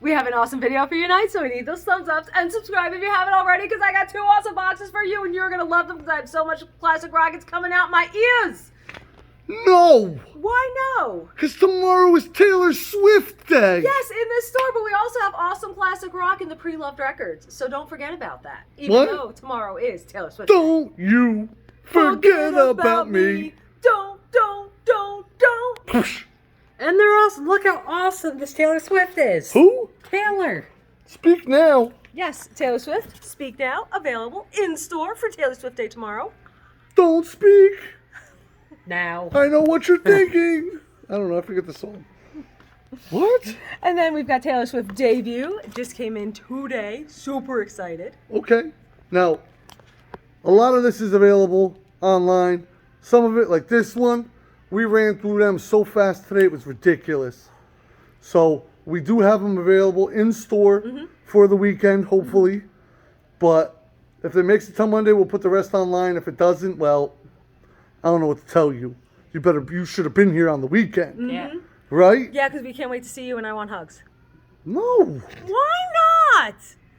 We have an awesome video for you tonight, so we need those thumbs ups and subscribe if you haven't already, because I got 2 awesome boxes for you, and you're gonna love them because I have so much classic rock. It's coming out my ears. No! Why no? Because tomorrow is Taylor Swift Day. Yes, in this store, but we also have awesome classic rock in the pre-loved records, so don't forget about that. Even though tomorrow is Taylor Swift Day. Don't you forget about me. Don't. And they're awesome. Look how awesome this Taylor Swift is. Who? Taylor. Speak now. Yes, Taylor Swift. Speak Now. Available in store for Taylor Swift Day tomorrow. Don't speak. Now. I know what you're thinking. I don't know. I forget the song. What? And then we've got Taylor Swift debut. It just came in today. Super excited. Okay. Now, a lot of this is available online. Some of it, like this one, we ran through them so fast today, it was ridiculous. So we do have them available in store for the weekend, hopefully. But if it makes it till Monday, we'll put the rest online. If it doesn't, well, I don't know what to tell you. You should have been here on the weekend. Yeah. Right? Yeah, because we can't wait to see you and I want hugs. No. Why not?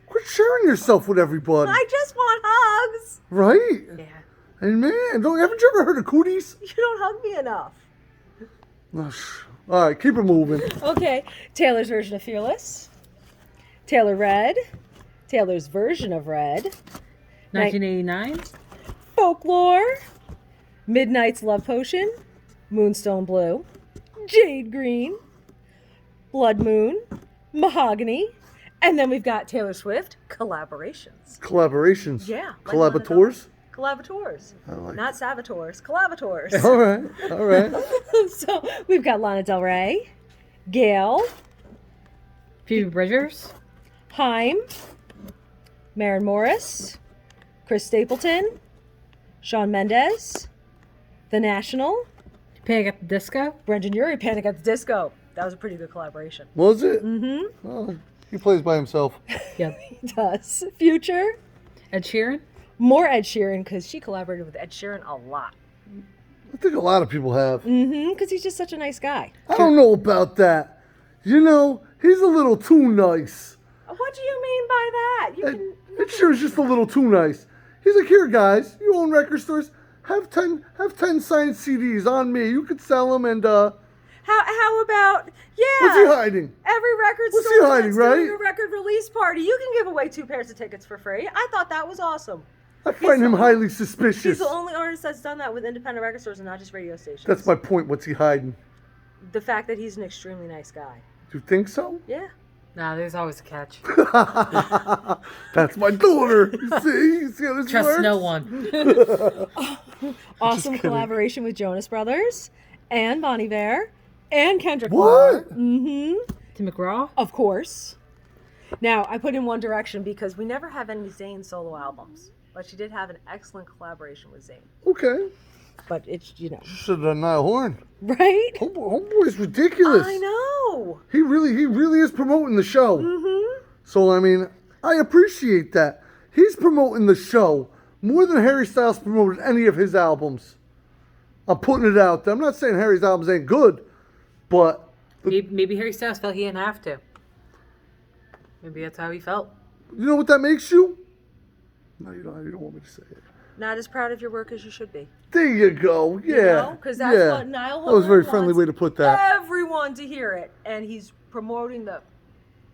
Quit sharing yourself with everybody. I just want hugs. Right? Yeah. And man, haven't you ever heard of cooties? You don't hug me enough. All right, keep it moving. Okay, Taylor's version of Fearless. Taylor Red. Taylor's version of Red. 1989. Folklore. Midnight's Love Potion. Moonstone Blue. Jade Green. Blood Moon. Mahogany. And then we've got Taylor Swift collaborations. Collaborations. Yeah. Collaborators. Collaborators. like Not saboteurs. Collaborators. All right. So we've got Lana Del Rey. Gail. Phoebe Bridgers. Haim. Maren Morris. Chris Stapleton. Shawn Mendes. The National. Panic at the Disco. Brendan Urie, Panic at the Disco. That was a pretty good collaboration. Was it? Mm-hmm. Oh, he plays by himself. Yep. He does. Future. Ed Sheeran. More Ed Sheeran, because she collaborated with Ed Sheeran a lot. I think a lot of people have. Because he's just such a nice guy. I don't know about that. You know, he's a little too nice. What do you mean by that? Ed Sheeran's just a little too nice. He's like, here, guys, you own record stores. Have 10 signed CDs on me. You could sell them and, How about, What's he hiding? every record What's store he hiding, that's right? doing a record release party, you can give away 2 pairs of tickets for free. I thought that was awesome. I find him highly suspicious. He's the only artist that's done that with independent record stores and not just radio stations. That's my point. What's he hiding? The fact that he's an extremely nice guy. Do you think so? Yeah. Nah, there's always a catch. That's my daughter. You see how this Trust works? no one. Awesome collaboration with Jonas Brothers and Bon Iver and Kendrick What? Lamar. Mm-hmm. Tim McGraw. Of course. Now, I put in One Direction because we never have any Zayn solo albums. But she did have an excellent collaboration with Zayn. Okay. But it's, you know. Should have done Niall Horn. Right? Homeboy's ridiculous. I know. He really is promoting the show. Mm-hmm. So, I mean, I appreciate that. He's promoting the show more than Harry Styles promoted any of his albums. I'm putting it out there. I'm not saying Harry's albums ain't good, but... Maybe Harry Styles felt he didn't have to. Maybe that's how he felt. You know what that makes you? No, you don't want me to say it. Not as proud of your work as you should be. There you go. Yeah. Because that's yeah. what Niall Horn That was a very wants friendly way to put that. everyone to hear it. And he's promoting the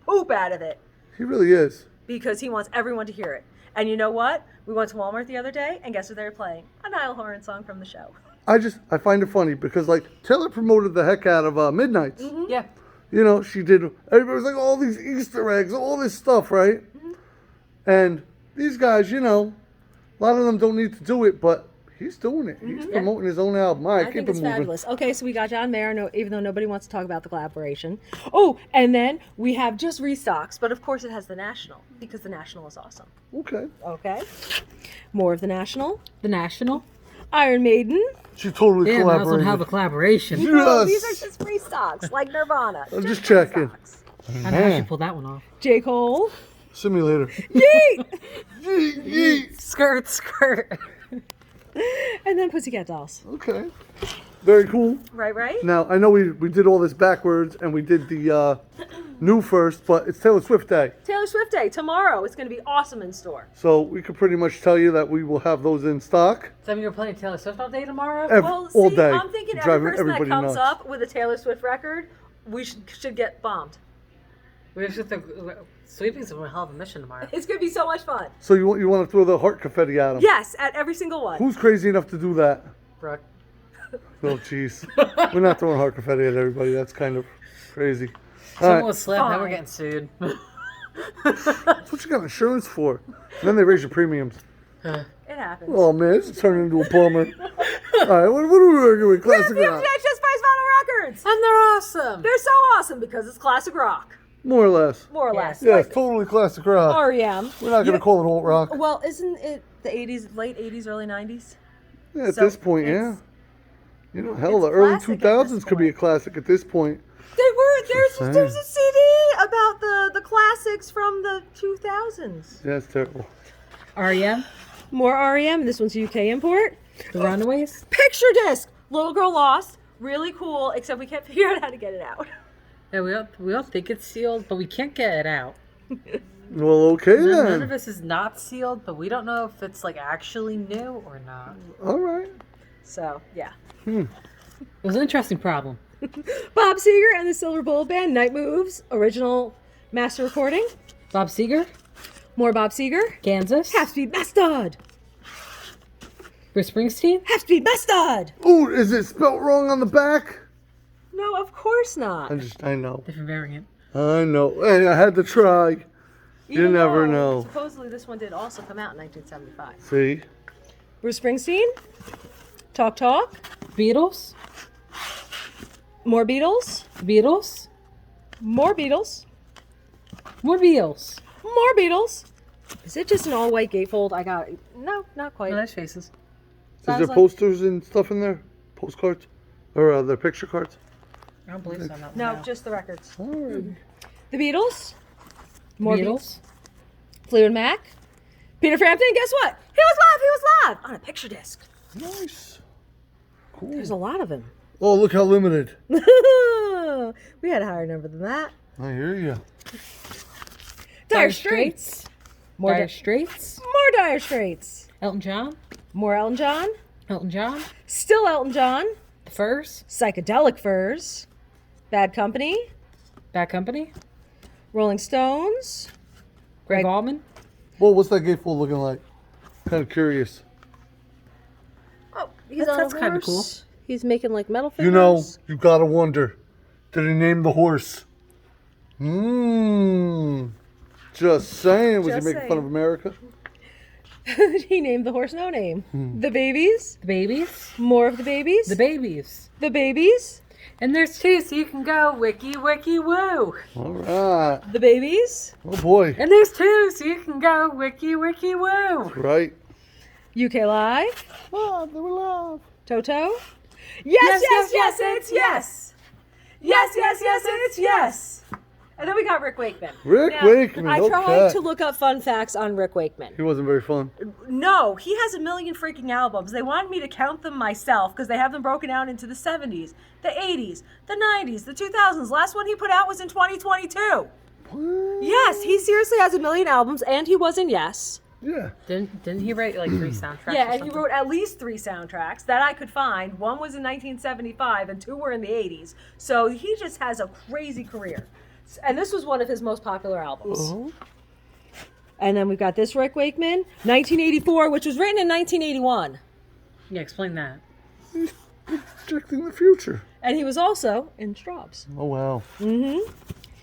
poop out of it He really is. because he wants everyone to hear it. And you know what? We went to Walmart the other day, and guess what they were playing? A Niall Horan song from the show. I find it funny because, like, Taylor promoted the heck out of Midnights. Mm-hmm. Yeah. You know, she did. Everybody was like, all these Easter eggs, all this stuff, right? Mm-hmm. And these guys, you know, a lot of them don't need to do it, but he's doing it. He's promoting his own album. All right, I keep think it it's moving. fabulous. Okay, so we got John Mayer, even though nobody wants to talk about the collaboration. Oh, and then we have just restocks, but of course it has the National, because the National is awesome. Okay. Okay. More of the National. The National. Iron Maiden. She totally Yeah, might as well collaborated. have a collaboration. No, Yes. these are just restocks, like Nirvana. I'm just checking. restocks. I know how she pulled that one off. J. Cole. Simulator. Yeet! Yeet, yeet. Skirt, skirt. And then Pussycat Dolls. Okay. Very cool. Right? Now, I know we did all this backwards, and we did the new first, but it's Taylor Swift Day. Taylor Swift Day tomorrow. It's going to be awesome in store. So we could pretty much tell you that we will have those in stock So you're playing Taylor Swift all day tomorrow? Well, all see, day. I'm thinking every Driving person that everybody comes nuts. up with a Taylor Swift record, we should get bombed. We're just sweeping's a hell of a mission tomorrow. It's going to be so much fun. So you want to throw the heart confetti at them? Yes, at every single one. Who's crazy enough to do that? Brooke. Oh, jeez. We're not throwing heart confetti at everybody. That's kind of crazy. All Someone right. was slipped, now we're Fine. getting sued. That's what you got insurance for. And then they raise your premiums. It happens. Oh, man, this is turning into a bummer. All right, what are we working with? Classic rock. VHS Price Vinyl Records. And they're awesome. They're so awesome because it's classic rock, More or less. more or Yes. less. Yeah, Like it's totally classic rock. REM. We're not going to call it alt rock. Well, isn't it the 80s, late 80s, early 90s? Yeah, at so this point, yeah. it's- You know, hell, it's the early classic at this 2000s could be a point. classic at this point. There's a CD about the classics from the 2000s. Yeah, it's terrible. REM, More REM. This one's UK import. The Runaways. Picture disc. Little Girl Lost. Really cool, except we can't figure out how to get it out. Yeah, we all think it's sealed, but we can't get it out. Well, okay None of then. this is not sealed, but we don't know if it's like actually new or not. All right. So, yeah. It was an interesting problem. Bob Seger and the Silver Bullet Band. Night Moves. Original master recording. Bob Seger, More Bob Seger. Kansas. Half Speed Mastod. Bruce Springsteen. Half Speed Mastod. Ooh, is it spelt wrong on the back? No, of course not. I know. Different variant. I know. Hey, I had to try. You Even never though know. Supposedly this one did also come out in 1975. See? Bruce Springsteen. Talk Talk. Beatles. More Beatles. Beatles. More Beatles. More Beatles. More Beatles. Is it just an all-white gatefold? I got it. No, not quite. No, there's faces. Is Sounds there like- posters and stuff in there? Postcards? Or their picture cards? I don't believe so. No, just the records. All right. The Beatles. More Beatles. Beatles. Fleetwood Mac. Peter Frampton. Guess what? He was live on a picture disc. Nice. Cool. There's a lot of him. Oh, look how limited. We had a higher number than that. I hear you. Dire Straits. More Dire Dire Straits. More Dire Straits. Elton John. More Elton John. Elton John. Still Elton John. The Furs. Psychedelic Furs. Bad Company. Bad Company. Rolling Stones. Greg Greg- Allman. Well, what's that gatefold looking like? Kind of curious. Oh, That's kinda cool. He's making like metal fingers. You know, you gotta wonder. Did he name the horse? Just saying. Was Just he making fun of saying. America? He named the horse No Name. The Babies. The Babies. More of the Babies. The Babies. The Babies. And there's two, so you can go wiki wiki woo. All right. The Babies. Oh boy. And there's two, so you can go wiki wiki woo. Right. UK Live. Love, they were love. Toto. Yes, it's yes. Yes, it's yes. And then we got Rick Wakeman. Rick Now, Wakeman, I tried okay. to look up fun facts on Rick Wakeman. He wasn't very fun. No, he has a million freaking albums. They wanted me to count them myself because they have them broken out into the 70s, the 80s, the 90s, the 2000s. Last one he put out was in 2022. What? Yes, he seriously has a million albums, and he was in Yes. Yeah. Didn't he write like 3 soundtracks? Yeah, or and he something? wrote at least 3 soundtracks that I could find. One was in 1975, and 2 were in the 80s. So he just has a crazy career. And this was one of his most popular albums. Uh-huh. And then we've got this Rick Wakeman, 1984, which was written in 1981. Yeah, explain that. He's projecting the future. And he was also in Straubs. Oh, wow.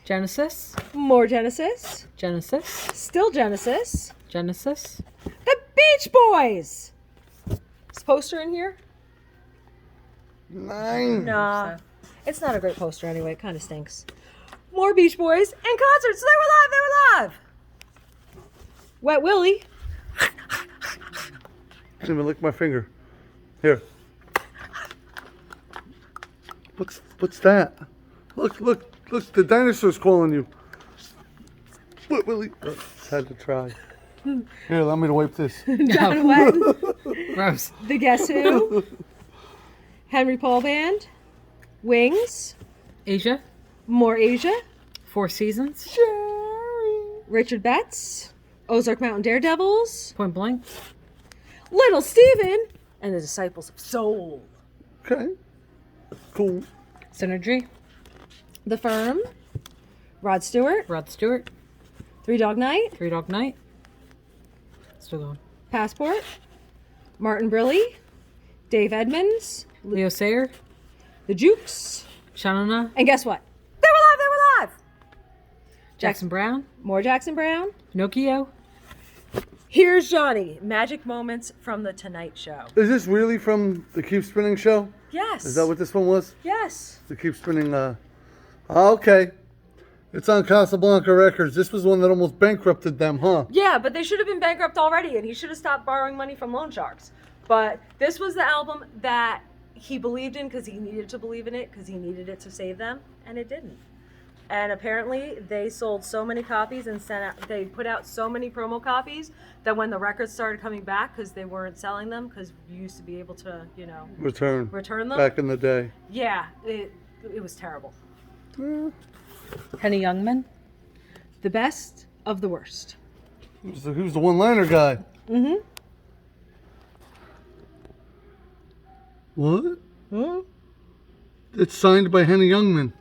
Genesis. More Genesis. Genesis. Still Genesis. Genesis. The Beach Boys. Is the poster in here? 9. Nah. It's not a great poster anyway. It kind of stinks. More Beach Boys and concerts. So they were live. Wet Willie. Didn't even lick my finger. Here. What's that? Look, the dinosaur's calling you. What, Willie? Just had to try. Here, allow me to wipe this. John Wetton. Gross. The Guess Who. Henry Paul Band. Wings. Asia. More Asia. Four Seasons. Jerry. Richard Betts, Ozark Mountain Daredevils, Point Blank. Little Steven, and the Disciples of Soul. Okay. Cool. Synergy. The Firm, Rod Stewart, Rod Stewart. Three Dog Night, Three Dog Night. Still going. Passport, Martin Briley, Dave Edmonds, Leo Sayer. The Jukes, Shanana. and guess what? They were live! Jackson Brown. More Jackson Brown. Pinocchio. Here's Johnny. Magic moments from The Tonight Show. Is this really from the Keep Spinning show? Yes. Is that what this one was? Yes. The Keep Spinning, okay. It's on Casablanca Records. This was one that almost bankrupted them, huh? Yeah, but they should have been bankrupt already, and he should have stopped borrowing money from loan sharks. But this was the album that he believed in because he needed to believe in it because he needed it to save them, and it didn't. And apparently, they sold so many copies and they put out so many promo copies that when the records started coming back, because they weren't selling them, because you used to be able to, Return them. back in the day. Yeah, it was terrible. Henny Youngman. The best of the worst. Who's the one-liner guy? Mm-hmm. What? Huh? It's signed by Henny Youngman.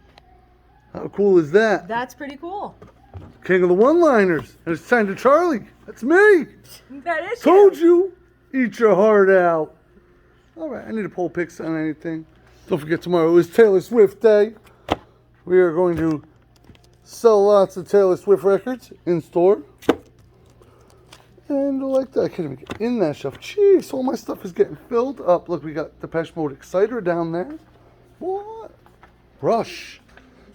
How cool is that? That's pretty cool. King of the one-liners. And it's signed to Charlie. That's me. That is Told you. Eat your heart out. All right, I need a poll picks on anything. Don't forget tomorrow is Taylor Swift Day. We are going to sell lots of Taylor Swift records in store. And like that, I can't even get in that stuff. Jeez, all my stuff is getting filled up. Look, we got Depeche Mode Exciter down there. What? Rush.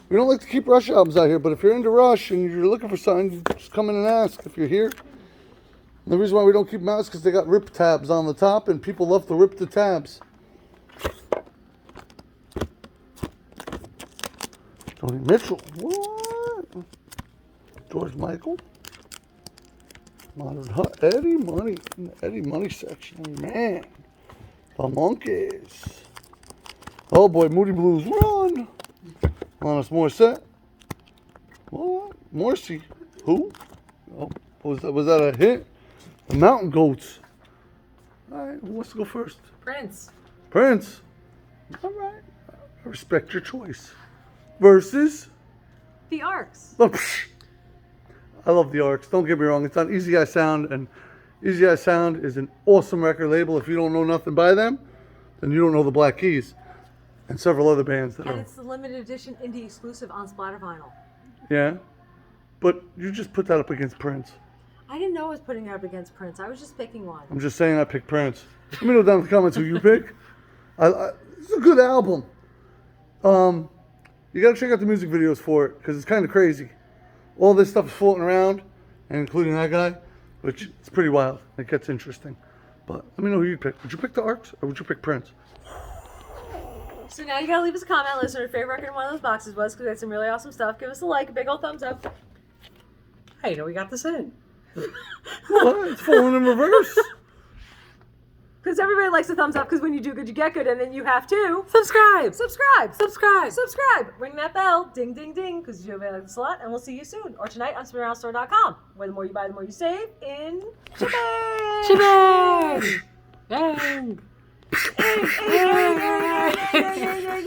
We don't like to keep Rush albums out here, but if you're into Rush and you're looking for something, just come in and ask if you're here. The reason why we don't keep them out is because they got rip tabs on the top, and people love to rip the tabs. Joni Mitchell. What? George Michael. Modern Hut. Eddie Money. In the Eddie Money section. Man. The Monkeys. Oh boy, Moody Blues Run. Alanis Morissette. What? Morrissey. Who? Oh, was that a hit? The Mountain Goats. All right, who wants to go first? Prince. Prince. All right. I respect your choice. Versus. The Arcs. Oh, psh. I love the Arcs. Don't get me wrong. It's on Easy Eye Sound, and Easy Eye Sound is an awesome record label. If you don't know nothing by them, then you don't know the Black Keys and several other bands that And are. it's the limited edition indie exclusive on Splatter Vinyl. Yeah. But you just put that up against Prince. I didn't know I was putting it up against Prince. I was just picking one. I'm just saying I picked Prince. Let me know down in the comments who you pick. It's a good album. You got to check out the music videos for it because it's kind of crazy. All this stuff is floating around, and including that guy, which is pretty wild. It gets interesting. But let me know who you'd pick. Would you pick the Arcs or would you pick Prince? So now you gotta leave us a comment. Let us know your favorite record in one of those boxes was because that's some really awesome stuff. Give us a like, a big old thumbs up. Hey, we got this in. What? It's falling in reverse. Because everybody likes a thumbs up because when you do good, you get good. And then you have to Subscribe. subscribe. Ring that bell. Ding, ding, ding. Because you have a slot. And we'll see you soon. Or tonight on SpinAroundStore.com. Where the more you buy, the more you save in shipping. Shebang. Bang. Ding, ding, ding, ding, ding, ding, ding, ding.